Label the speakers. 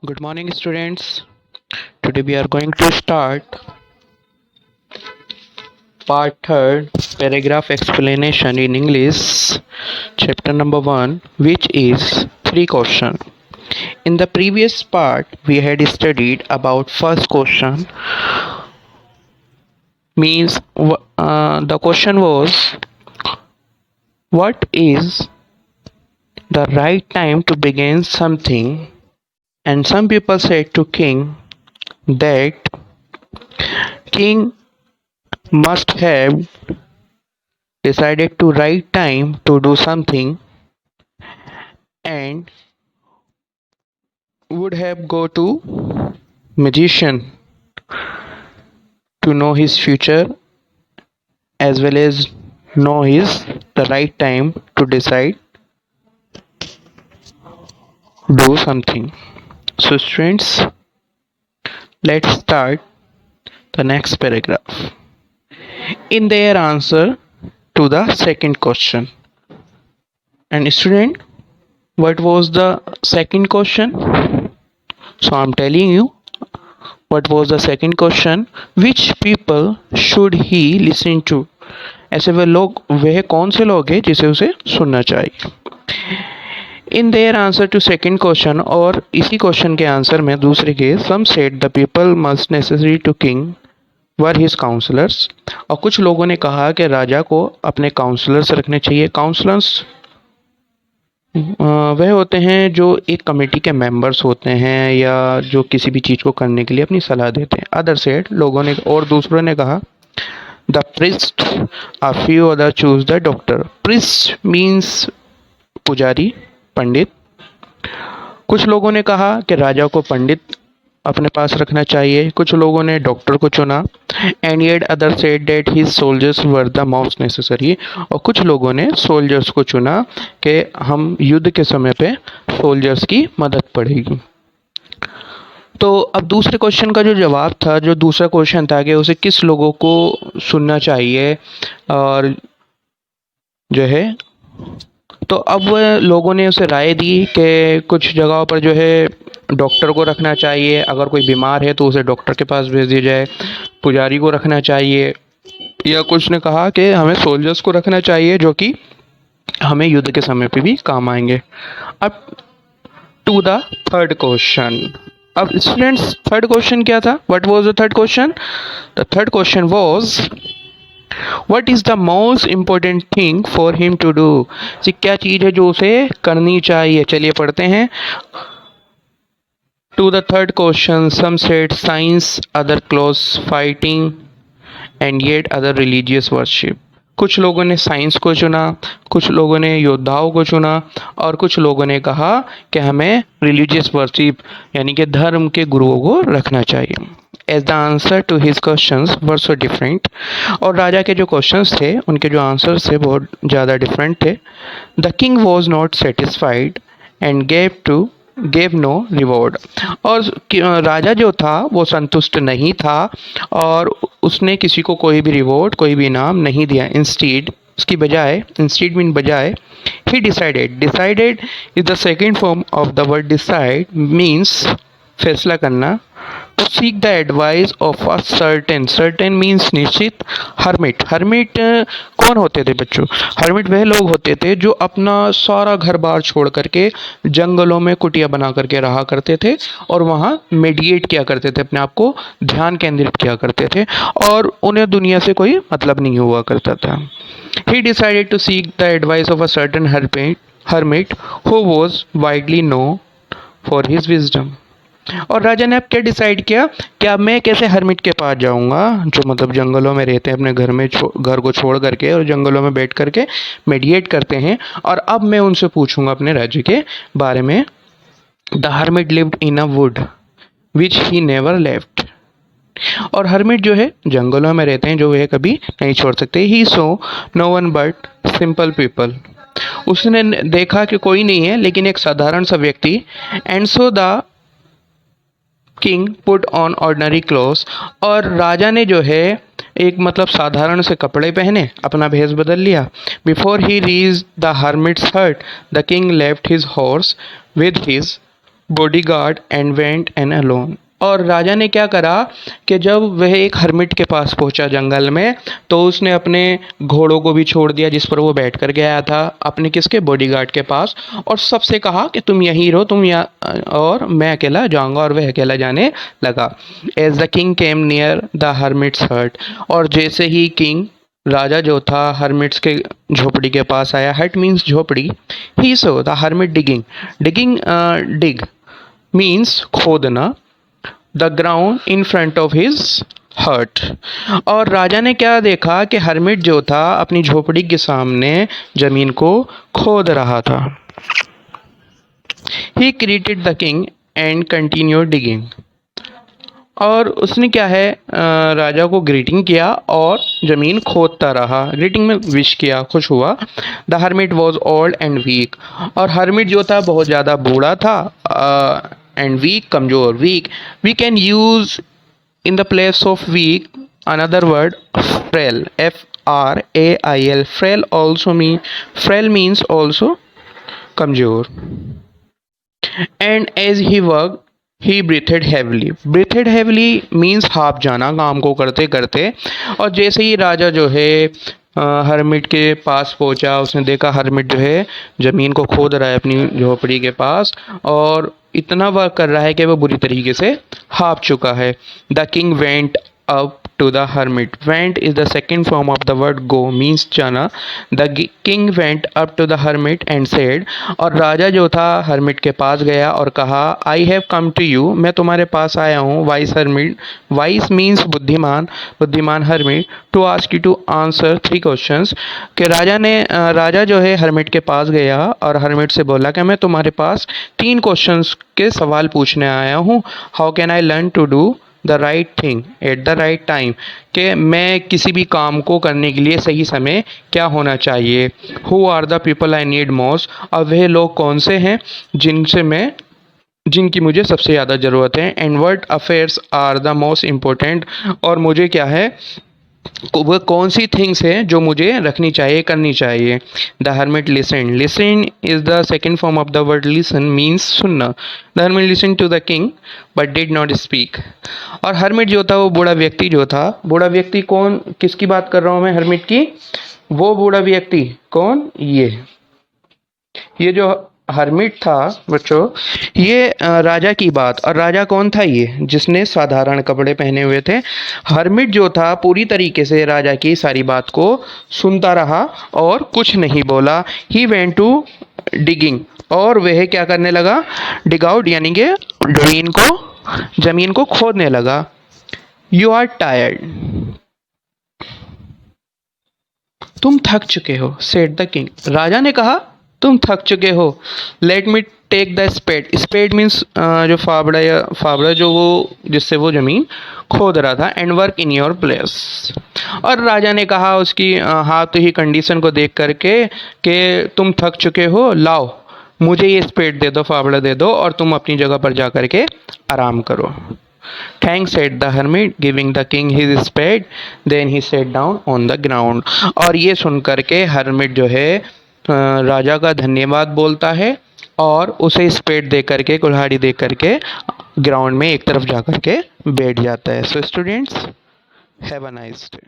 Speaker 1: Good morning, students. Today we are going to start part third, paragraph explanation in English, chapter number 1, which is 3 question. In the previous part, we had studied about first question. The question was, what is the right time to begin something? And some people said to king that king must have decided to right time to do something and would have go to magician to know his future as well as know his the right time to decide do something. So students, let's start the next paragraph. In their answer to the second question. And student, what was the second question? So I'm telling you what was the second question. Which people should he listen to? ऐसे वह कौन से लोग हैं जिसे उसे सुनना चाहिए. In their answer to second question, और इसी क्वेश्चन के आंसर में दूसरे के, some said the people must necessary to king were his counsellors. और कुछ लोगों ने कहा कि राजा को अपने काउंसलर्स रखने चाहिए. काउंसलर्स वह होते हैं जो एक कमेटी के मेंबर्स होते हैं या जो किसी भी चीज़ को करने के लिए अपनी सलाह देते हैं. अदर सेड, लोगों ने और दूसरों ने कहा, the priest, a few other choose the doctor. Priest means पुजारी, पंडित. कुछ लोगों ने कहा कि राजा को पंडित अपने पास रखना चाहिए. कुछ लोगों ने डॉक्टर को चुना. And yet other said that his soldiers were the most necessary. और कुछ लोगों ने सोल्जर्स को चुना कि हम युद्ध के समय पे सोल्जर्स की मदद पड़ेगी. तो अब दूसरे क्वेश्चन का जो जवाब था, जो दूसरा क्वेश्चन था कि उसे किस लोगों को सुनना चाहिए और जो है, तो अब लोगों ने उसे राय दी कि कुछ जगहों पर जो है डॉक्टर को रखना चाहिए. अगर कोई बीमार है तो उसे डॉक्टर के पास भेज दिया जाए. पुजारी को रखना चाहिए. या कुछ ने कहा कि हमें सोल्जर्स को रखना चाहिए जो कि हमें युद्ध के समय पे भी काम आएंगे. अब टू द थर्ड क्वेश्चन. अब स्टूडेंट्स, थर्ड क्वेश्चन क्या था? What was the third question? The third question was, What is the most important thing for him to do? क्या चीज़ है जो उसे करनी चाहिए? चलिए पढ़ते हैं. To the third question, some said science, other close fighting, and yet other religious worship. कुछ लोगों ने साइंस को चुना, कुछ लोगों ने योद्धाओं को चुना, और कुछ लोगों ने कहा कि हमें रिलीजियस वर्शिप यानी कि धर्म के गुरुओं को रखना चाहिए. As the answer to his questions were so different. और राजा के जो क्वेश्चंस थे उनके जो आंसर्स थे बहुत ज़्यादा डिफरेंट थे. The king was not satisfied and gave no reward. और राजा जो था वो संतुष्ट नहीं था और उसने किसी को कोई भी रिवॉर्ड, कोई भी इनाम नहीं दिया. इंस्टीड, उसकी बजाय, इंस्टीड मीन बजाय, he decided is the second form of the word decide, means फैसला करना. To seek the advice of a certain means निश्चित. हर्मिट कौन होते थे बच्चों? हर्मिट वह लोग होते थे जो अपना सारा घर बार छोड़ करके जंगलों में कुटिया बना करके रहा करते थे और वहाँ मेडिएट किया करते थे, अपने आप को ध्यान केंद्रित किया करते थे और उन्हें दुनिया से कोई मतलब नहीं हुआ करता था. He decided to seek the advice of a certain hermit who was widely known for his wisdom. और राजा ने अब क्या डिसाइड किया कि अब मैं कैसे हर्मिट के पास जाऊंगा, जो मतलब जंगलों में रहते हैं, अपने घर को छोड़ करके और जंगलों में बैठ करके मेडिएट करते हैं, और अब मैं उनसे पूछूंगा अपने राज्य के बारे में. The hermit lived in a would which he never left. और हर्मिट जो है जंगलों में रहते हैं जो वह कभी नहीं छोड़ सकते. He saw no one but simple people. उसने देखा कि कोई नहीं है लेकिन एक साधारण सा व्यक्ति. And so the king put on ordinary clothes. और राजा ने जो है एक मतलब साधारण से कपड़े पहने, अपना भेष बदल लिया. Before he reach the hermit's hut the king left his horse with his bodyguard and went and alone. और राजा ने क्या करा कि जब वह एक हर्मिट के पास पहुंचा जंगल में, तो उसने अपने घोड़ों को भी छोड़ दिया जिस पर वो बैठ कर गया था, अपने किसके, बॉडीगार्ड के पास, और सबसे कहा कि तुम यहीं रहो, तुम यहाँ, और मैं अकेला जाऊंगा, और वह अकेला जाने लगा. As the king came near the hermit's hut, और जैसे ही किंग, राजा जो था, हर्मिट्स के झोपड़ी के पास आया. हट मीन्स झोपड़ी. He saw the hermit digging. Dig means खोदना. The ground in front of his hut. और राजा ने क्या देखा कि हर्मिट जो था अपनी झोपड़ी के सामने जमीन को खोद रहा था. ही greeted the king and continue digging. और उसने क्या है, राजा को ग्रीटिंग किया और ज़मीन खोदता रहा. ग्रीटिंग में विश किया, खुश हुआ. The hermit was old and weak. और हर्मिट जो था बहुत ज़्यादा बूढ़ा था, एंड वीक कमज़ोर. Weak we can use in the place of weak another word frail. FRAIL. Frail means also कमज़ोर. And as he work he breathed heavily. Breathed heavily means हाफ जाना काम को करते करते. और जैसे ही राजा जो है हर्मिट के पास पहुंचा, उसने देखा हर्मिट जो है ज़मीन को खोद रहा है अपनी झोपड़ी के पास, और इतना वर्क कर रहा है कि वह बुरी तरीके से हाफ चुका है. The king went up to the hermit. Went is the second form of the word go, means जाना. The king went up to the hermit and said. और राजा जो था hermit के पास गया और कहा, I have come to you. मैं तुम्हारे पास आया हूँ. Wise hermit. Wise means बुद्धिमान. बुद्धिमान hermit. To ask you to answer 3 questions. कि राजा जो है hermit के पास गया और hermit से बोला कि मैं तुम्हारे पास 3 questions के सवाल पूछने आया हूँ. How can I learn to do the right thing at the right time. कि मैं किसी भी काम को करने के लिए सही समय क्या होना चाहिए. Who are the people I need most. और वह लोग कौन से हैं जिनकी मुझे सबसे ज़्यादा ज़रूरत है. And what affairs are the most important. और मुझे क्या है, वह कौन सी थिंग्स है जो मुझे रखनी चाहिए, करनी चाहिए. The hermit listen. Listen is the second form of the word listen, means सुनना. The hermit listen to the king but did not speak. और हर्मिट जो था वो बूढ़ा व्यक्ति जो था, बूढ़ा व्यक्ति कौन, किसकी बात कर रहा हूँ मैं, हर्मिट की. वो बूढ़ा व्यक्ति कौन, ये जो हर्मिट था बच्चों, ये राजा की बात. और राजा कौन था, ये जिसने साधारण कपड़े पहने हुए थे. हर्मिट जो था पूरी तरीके से राजा की सारी बात को सुनता रहा और कुछ नहीं बोला. He went to digging. और वह क्या करने लगा, डिग आउट यानी कि जमीन को खोदने लगा. You are tired. तुम थक चुके हो. Said the king. राजा ने कहा तुम थक चुके हो. Let me take the spade. Spade means जो फावड़ा जो वो जिससे वो ज़मीन खोद रहा था. And work in your place. और राजा ने कहा उसकी हाथ ही कंडीशन को देख करके कि तुम थक चुके हो, लाओ मुझे ये स्पेड दे दो, फावड़ा दे दो, और तुम अपनी जगह पर जा कर के आराम करो. Thanks, said the hermit, giving the king his spade. Then he sat down on the ground. और ये सुन करके हर्मिट जो है राजा का धन्यवाद बोलता है और उसे स्पेड दे करके, कुल्हाड़ी दे करके ग्राउंड में एक तरफ जा करके बैठ जाता है. So students, have a nice day.